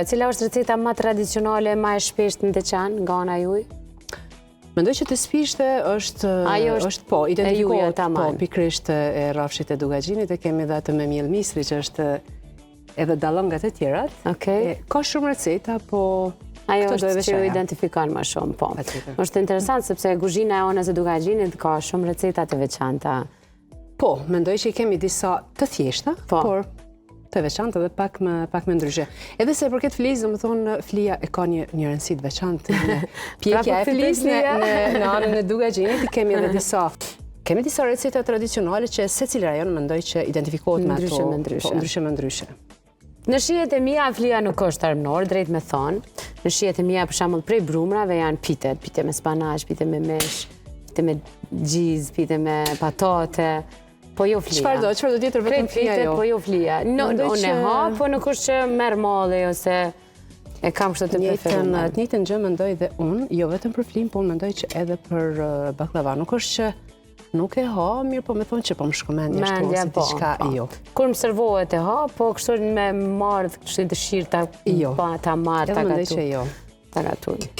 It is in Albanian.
Cila është receta më tradicionale, më e shpeshtë në Deçan, nga ana juaj? Mendoj që të spishte është po, identifikohet po, pikrisht e rrafshit e Dugaxhinit, e kemi dhe atë me miell misri që është edhe dallon nga të tjerat. Ka shumë receta, po ajo është që ju identifikon më shumë, po. Është interesant sepse kuzhina e onës së Dugaxhinit ka shumë receta të veçanta. Po, mendoj që i kemi disa të thjeshta, por të veçanta dhe pak më ndryshe. Edhe se për këtë flisë, më thonë, flia e ka një rëndësi të veçantë. Pjekja e flisë në anën e Dugaxhinit, kemi edhe disa receta tradicionale që secili rajon mendoj që identifikohet me ato ndryshe më ndryshe. Në shijet e mia flia nuk është armënor, drejt me thonë. Në shijet e mia për shembull prej brumrave janë pite me spanaq, pite me mesh, pite me gjiz, pite me patate. Po jo flia. Çfarë do tjetër vetëm flia jo? Po jo flia. Unë e ha, po nuk është që merr malli ose e kam kështu të preferuar. Të njëjtën gjë mendoj dhe unë, jo vetëm për flim, po mendoj që edhe për baklava. Nuk është që nuk e ha, mirë po me thonë që po më shkëmendja ashtu ose diçka jo. Kur më servohet e ha, po kështu me marrë kështu dëshirë ta marr, ta gatu. Edhe mendoj që jo. Ta gatuj.